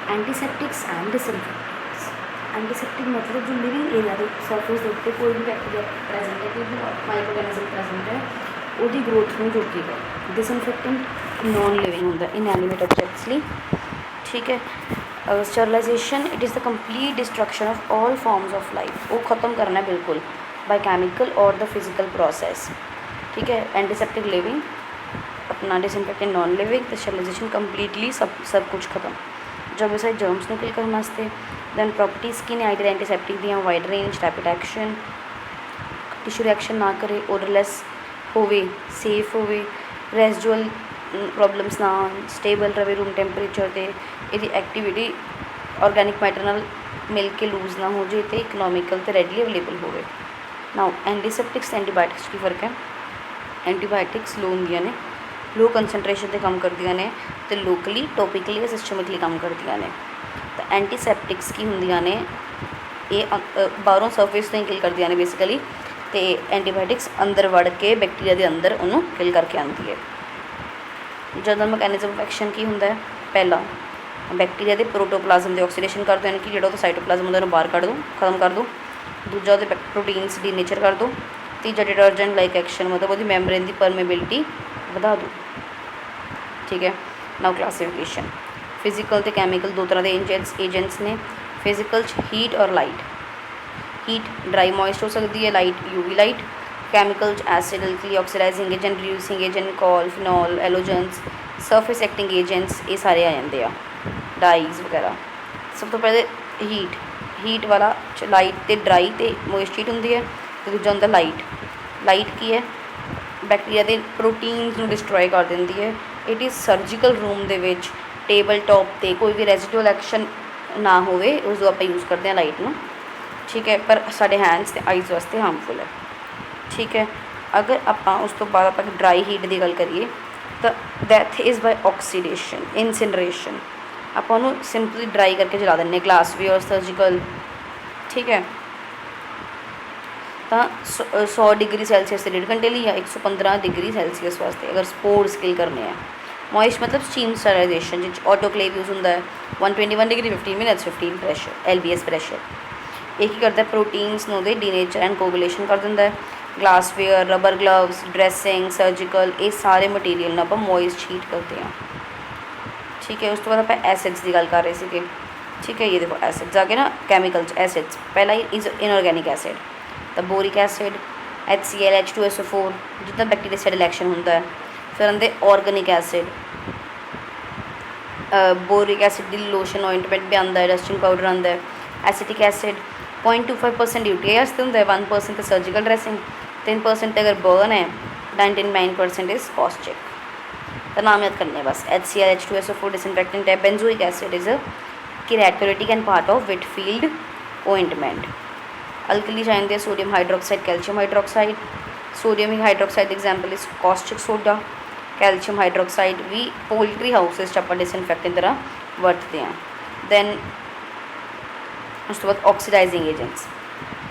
एंटीसैप्टिक्स and disinfectants. Antiseptic मतलब जो living area के सरफेस के उत्ते कोई भी बैक्टीरिया प्रेजेंट है, कोई भी माइक्रो ऑर्गेनिज्म प्रेजेंट है, ਉਹਦੀ ग्रोथ ਨੂੰ रोकेगा। डिसइनफेक्टेंट नॉन लिविंग होंगे इनएनिमेट ऑब्जेक्ट्स ਲਈ, ठीक है। Sterilisation it is the complete destruction of all forms of life, वो ख़त्म करना है बिल्कुल बाय केमिकल और द फिजिकल प्रोसेस, ठीक है। एंटीसेप्टिक लिविंग, अपना डिसइनफेक्टेंट नॉन लिविंग, तो स्टरलाइजेशन कंप्लीटली सब कुछ खत्म। जब सारे जर्म्स ਨੂੰ ਕਿਲ ਕਰਨ ਵਾਸਤੇ। Then property skin ideal antiseptic ਦੀਆਂ wide range, rapid action, tissue reaction ना करे, ओडरलैस होवे, सेफ होवे, रेजिडुअल प्रॉब्लम्स ना आन, स्टेबल रहे रूम टैंपरेचर ते, ਇਹਦੀ एक्टिविटी ऑर्गेनिक मैटर ਨਾਲ मिल के लूज ना हो जाए, तो इकनॉमिकल तो रेडली अवेलेबल होवे। नाउ एंटीसेप्टिक्स ते एंटीबायोटिक्स की फ़र्क है। एंटीबायोटिक्स लो होंदियां ने, लो कंसनट्रेशन ते काम करदियां ने, तो लोकली टॉपिकली या सिस्टमिकली काम करदियां ने। तो एंटीसैप्टिक्स की होंदियां ने, ये बाहरों सरफेस तो ही किल करदियां ने बेसिकली, तो एंटीबायोटिक्स अंदर वड़ के बैक्टीरिया के अंदर उन्होंने किल करके आती है। जनरल मैकेनिज्म ऑफ एक्शन की होंदा है, पहला बैक्टीरिया के प्रोटोप्लाज्म की ऑक्सीडेशन कर दो, यानी कि जो साइटोप्लाज्म उन्होंने बाहर कढ़ दो, खत्म कर दो। दूजा वो प्रोटीन्स डी नेचर कर दो। तीजा डिटर्जेंट लाइक एक्शन, मतलब वो मैमब्रेन की परमेबिलिटी बढ़ा दो, ठीक है। नाउ क्लासिफिकेशन, फिजिकल तो कैमिकल दो तरह के एजेंट्स ने। फिजिकल हीट और लाइट, हीट ड्राई मॉइस्ट हो सकती है, light UV light. Chemical acid, alkali, oxidising agent, reducing agent, coal, phenol, halogens, surface acting agents, ये सारे आ जाते हैं, डाइज वगैरह। सब तो पहले हीट, हीट वाला लाइट तो ड्राई तो मॉइस्ट हीट होंगी है, तो दूजा होंगे लाइट। लाइट की है, बैक्टीरिया के प्रोटीन्स को डिस्ट्रॉय कर देती है। इट इज़ सर्जिकल रूम के टेबल टॉप पर कोई भी रेजिडुअल एक्शन ना होवे, उसको आप यूज़ करते हैं लाइट में, ठीक है। पर साढ़े हैंड्स ते आईज़ वास्ते हार्मफुल है, ठीक है। अगर आप उस तो बाद आप ड्राई हीट की गल करिए, तो death is by oxidation, incineration. आप सिंपली ड्राई करके जला दें, ग्लास वेयर, सर्जिकल, ठीक है। तो 100 डिग्री सैल्सीयस से 1.5 घंटे लिए, 115 डिग्री सैल्सीयस वास्ते अगर स्पोर्स किल करने हैं। मॉइस्ट मतलब स्टीम स्टरलाइजेशन, जिस ऑटोक्लेव यूज़ होंगे 121 degree 15 minutes 15 pressure LBS pressure. एक ही करता है proteins no they denature and coagulation कर देंगे। Glassware, rubber gloves, dressing, surgical, ये सारे मटीरियल आप मॉइस्ट हीट करते हैं, ठीक है। उस तो बाद आप एसिड्स की गल कर रहे थे, ठीक है। ये देखो एसिड्स आगे ना, कैमिकल्स एसिड्स, पहला इज इनऑर्गेनिक एसिड, तो बोरिक एसिड, HCl, H2SO4 जितना बैक्टीरियासाइडल एक्शन होता है। फिर आते ऑर्गेनिक एसिड, बोरिक एसिड की लोशन ऑइंटमेंट भी आता है, डस्टिंग पाउडर आता है। एसिटिक एसिड 0.25% UTI वास्ते होंगे, 1% सर्जिकल ड्रैसिंग, 10% अगर बर्न है, 99% इज़ कॉस्टिक। तो नाम याद करने बस, HCl, H2SO4 डिसइनफेक्टेंट है। Benzoic acid is a keratolytic and part of Whitfield ointment. Alkali जानते हैं, sodium hydroxide, calcium hydroxide. Sodium hydroxide example is caustic soda. Calcium hydroxide भी पोल्ट्री हाउसेस आप डिसइनफेक्टेंट तरह वरतते हैं। दैन उस तो बाद ऑक्सीडाइजिंग एजेंट्स,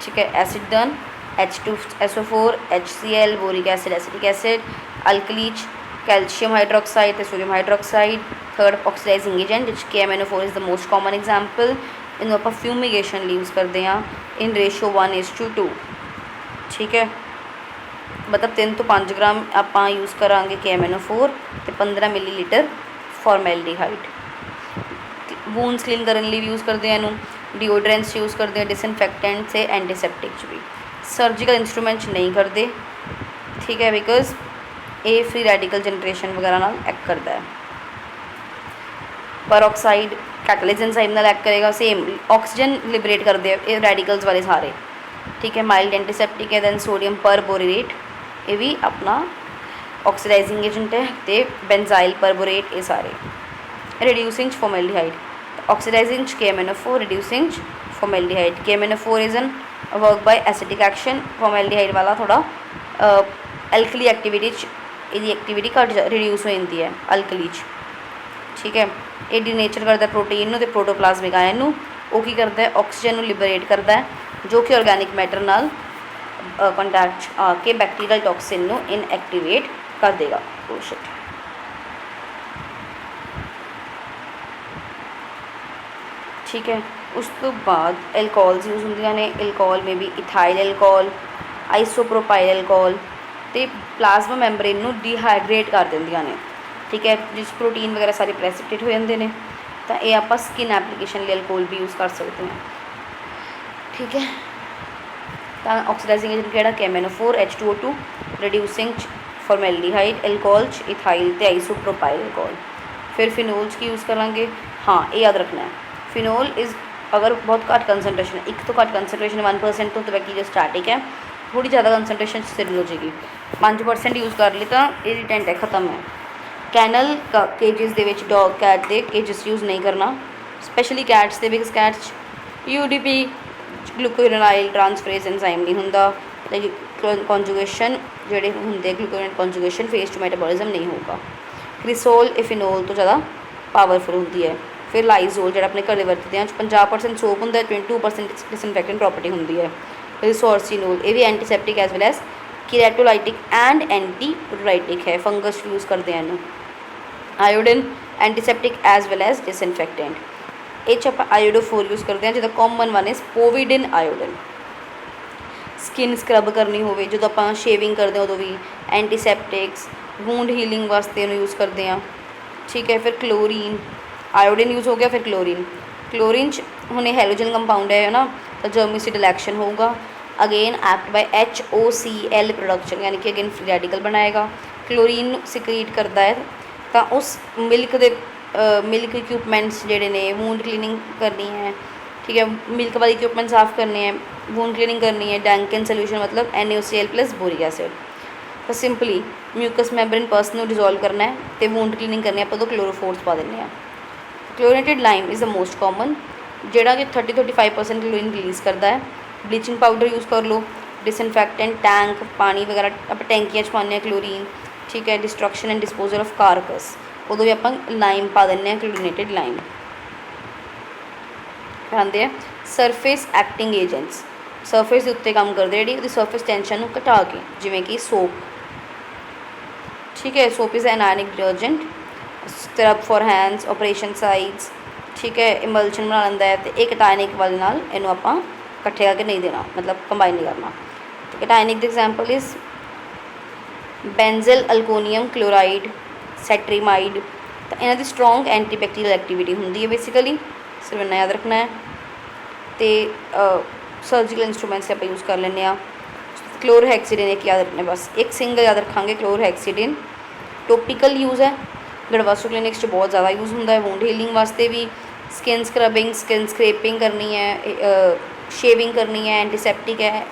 ठीक है। Acid done, H2SO4, HCl, boric acid, acetic acid, अल्कलीच, कैल्शियम हाइड्रोक्साइड तो sodium hydroxide. Third oxidising agent जिस KMNO4 is the most common example. इनू आप फ्यूमिगेशन ਲਈ यूज़ करते हैं इन रेशो 1:2, ठीक है। मतलब 3 ਤੋਂ 5 ग्राम आप यूज़ करांगे KMNO4 तो 15 मिलीलीटर फॉर्मैल्डिहाइड। वूंड्स क्लीन करने लिए भी यूज़ करते हैं, डिओड्रेंट्स यूज़ करते हैं, डिसइनफेक्टेंट से एंटीसेप्टिक्स भी। सर्जिकल इंस्ट्रूमेंट्स नहीं करते, ठीक है, बिकॉज ये फ्री रेडिकल जनरेशन वगैरह नाल एक्ट करता है। परऑक्साइड कैटलिस्ट एंजाइम नाल एक्ट करेगा, सेम ऑक्सीजन लिबरेट करते हैं ये रेडिकल्स वाले सारे, ठीक है। माइल्ड एंटीसेप्टिक है। दैन सोडियम परबोरेट, ये भी अपना ऑक्सीडाइजिंग एजेंट है। तो बेंजाइल परबोरेट, ये सारे। Reducing formaldehyde, oxidising KMNO4, reducing formaldehyde. KMNO4 is an work by acetic action, formaldehyde वाला थोड़ा अल्कली एक्टिविटी, ये एक्टिविटी घट रिड्यूस हो जाती है अल्कली, ठीक है। ये डीनेचर करता है प्रोटीन तो प्रोटोप्लाज्मिक आयन, वो की करता है ऑक्सीजन लिबरेट करता है, जो कि ऑर्गेनिक मैटर नाल कंटैक्ट आके बैक्टीरियल टॉक्सिन इनएक्टिवेट कर देगा। ठीक है। उस तो बाद एल्कोहल्स यूज़ होंदियां ने, एल्कोहल में भी इथाइल एल्कोहल, आइसोप्रोपाइल एल्कोहल ते प्लाज्मा मैंबरेन नूं डिहाइड्रेट कर दिंदियां ने, ठीक है, जिस प्रोटीन वगैरह सारे प्रेसिपिटेट हो जाते हैं। तो ये आप स्किन एप्लीकेशन लिए एल्कोहल भी यूज़ कर सकते हैं, ठीक है। तो ऑक्सीडाइजिंग एजेंट केड़ा KMnO4 H2O2 reducing formaldehyde alcohol ethyl ते आइसोप्रोपाइल एल्कोहल। फिर फिनोल्स की यूज़ करांगे। हाँ, ये याद रखना है, फिनोल इज़ अगर बहुत घट कंसनट्रेशन, एक तो घट कंसनट्रेशन 1% तो बैक्टीरिया स्टैटिक है, थोड़ी ज़्यादा कंसनट्रेशन स्थिर हो जाएगी, 5% यूज़ कर ली तो ये रिटेंट है, ख़त्म है। कैनल केजिस दे विच डॉग कैट के केजिस यूज़ नहीं करना, स्पैशली कैट्स दे, because cats UDP glucuronyl transferase enzyme नहीं होंदा, कॉन्जुगेशन जोड़े होंगे glucuronyl conjugation phase two metabolism नहीं होगा। क्रिसोल इफिनोल तो ज़्यादा पावरफुल होती है। फिर लाइजोल जो अपने घर वरतते हैं 50% सोप होंगे, 22% डिसइनफेक्टेंट प्रॉपर्टी होंगी है। रिसोर्सिनोल ये भी antiseptic as well as keratolytic and antipruritic है, फंगस यूज़ करते हैं इन्हें। Iodine antiseptic as well as disinfectant. ये आप आयोडो4 यूज़ करते हैं, जिसका common one is povidone iodine. Skin scrub करनी हो जो आप शेविंग करते हैं उदों भी एंटीसैप्टिक्स, वूंड हीलिंग वास्ते यूज़ करते हैं, ठीक है। फिर क्लोरीन, आयोडीन यूज़ हो गया, फिर क्लोरीन हुणे हैलोजन कंपाउंड है ना, तो जर्मिसिडल एक्शन होगा, again act by HOCl production, यानी कि अगेन फ्री रेडिकल बनाएगा। क्लोरीन सिक्रीट करता है तो उस मिल्क के मिल्क इक्विपमेंट्स जोड़े ने, वूंड क्लीनिंग करनी है, ठीक है, मिल्क वाले इक्विपमेंट साफ़ करने हैं, वूंड क्लीनिंग करनी है, डैंकन सोल्यूशन मतलब NaOCl प्लस बोरिक एसिड। तो सिंपली म्यूकस मैम्ब्रेन पस को डिजोल्व करना है तो वूंड क्लीनिंग करनी है, आप तो क्लोरोफोर्स पा देने। Chlorinated lime is the most common, जोड़ा कि 30 to 35% क्लोरीन रिलीज़ करता है। ब्लीचिंग पाउडर यूज़ कर लो, डिसइनफेक्टेंट टैंक पानी वगैरह आप टैंकियाँ पाने क्लोरीन, ठीक है। डिस्ट्रक्शन एंड डिस्पोजल ऑफ कारकस उदों भी आप लाइम पा देने, क्लोरीनेटेड लाइम आते हैं। सरफेस एक्टिंग एजेंट्स सरफेस के उत्ते काम करते हैं, जी सरफेस टेंशन को घटा के, जिमें कि सोप, ठीक है। Soap is anionic detergent, scrub for hands, operation sides, ठीक है, इमल्शन बना लेंदा है। तो एक कटायनिक वाले नाल इनू आपां इकट्ठे करके नहीं देना, मतलब कंबाइन नहीं करना। तो cationic the example is benzalkonium chloride, cetrimide. तो इन्हां दी स्ट्रोंग एंटीबैक्टीरियल एक्टिविटी होंदी है बेसिकली, सिर्फ इन्ना याद रखना है। तो सर्जिकल इंस्ट्रूमेंट्स आप यूज़ कर लें। क्लोरहेक्सीडिन एक याद रखना, बस एक सिंगल याद रखांगे, क्लोरहेक्सीडिन टॉपिकल यूज़ है, गड़वासो क्लिनिक्स बहुत ज़्यादा यूज़ होंदा है, वूंड हीलिंग वास्ते भी, स्किन स्क्रबिंग, स्किन स्क्रैपिंग करनी है, शेविंग करनी है, एंटीसैप्टिक है,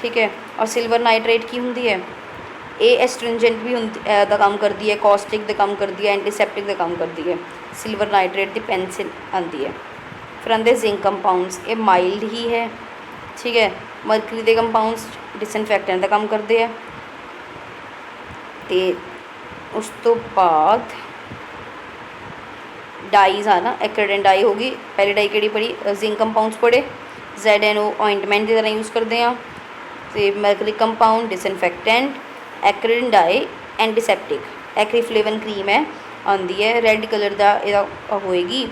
ठीक है। और सिल्वर नाइट्रेट की होंदी है, ये एस्ट्रिंजेंट भी दा काम करती है, कॉस्टिक का काम करती है, एंटीसैप्टिक का काम करती है। सिल्वर नाइट्रेट की पेंसिल आती है। फिर आते जिंक कंपाउंड्स, ये माइल्ड ही है, ठीक है। मरकरी के कंपाउंड्स डिसइनफेक्टेंट का काम करते हैं। तो उस तो बाद डाइज है ना, एक्रेडेंट डाई होगी, पहली डाई केड़ी पढ़ी, जिंक कंपाउंड्स पढ़े, ZNO ऑइंटमेंट की तरह यूज़ करते हैं। तो mercury compound disinfectant, acridine dye antiseptic, acriflavine cream है आती है, रैड कलर का यह होएगी,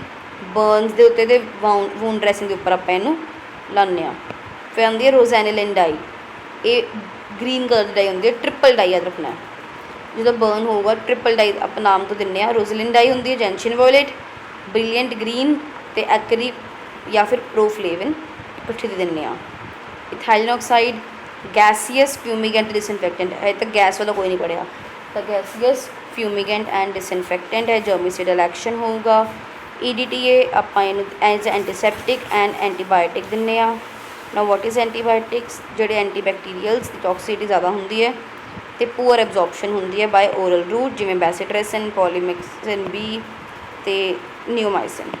बर्नस के उत्ते वूंड ड्रैसिंग के उपर आप इनू लाने। फिर आती है रोजेनिलिन डाई, ये ग्रीन कलर की डाई होंगी है, ट्रिपल डाई याद रखना है, जो बर्न होगा ट्रिपल डाई आप नाम तो दिने। रोजेलिन डाई होंगी है जेंशिन वॉयलेट, ब्रिलियंट ग्रीन तो एक्री या फिर प्रोफ्लेविन इकट्ठे दे दिने। Ethylene oxide gaseous fumigant disinfectant है, तो गैस वाला कोई नहीं पढ़िया, तो गैसियस फ्यूमिगेंट एंड डिसइनफेक्टेंट है, जर्मिसिडल एक्शन होगा। EDTA आप एज एंटीसैप्टिक एंड एंटीबायोटिक दिने। ना वॉट इज़ एंटीबायोटिक्स, जोड़े एंटीबैक्टीरियल्स की टॉक्सिसिटी ज़्यादा होंगी है, तो पुअर एब्जॉर्प्शन होंगी है बाय ओरल रूट, जिमें बेसिट्रेसिन, पॉलीमिक्सिन बी तो नियोमाइसिन।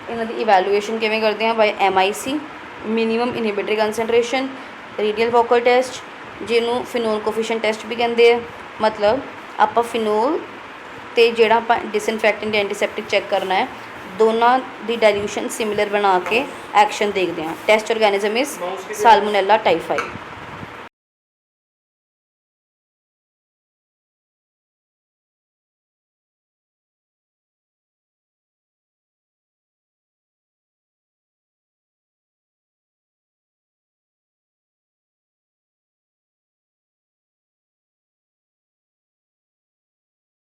इन्हां दी इवैल्यूएशन किवें करते हैं, by MIC minimum inhibitory concentration, Rideal Walker test, जिन्हों फिनोल कोफिशिएंट टेस्ट भी कहते हैं, मतलब आप फिनोल तो जोड़ा आप डिसइनफेक्टेंट एंटीसैप्टिक चैक करना है, दोनों की डाइल्यूशन सिमिलर बना के एक्शन देखते हैं। Test organism is Salmonella typhi.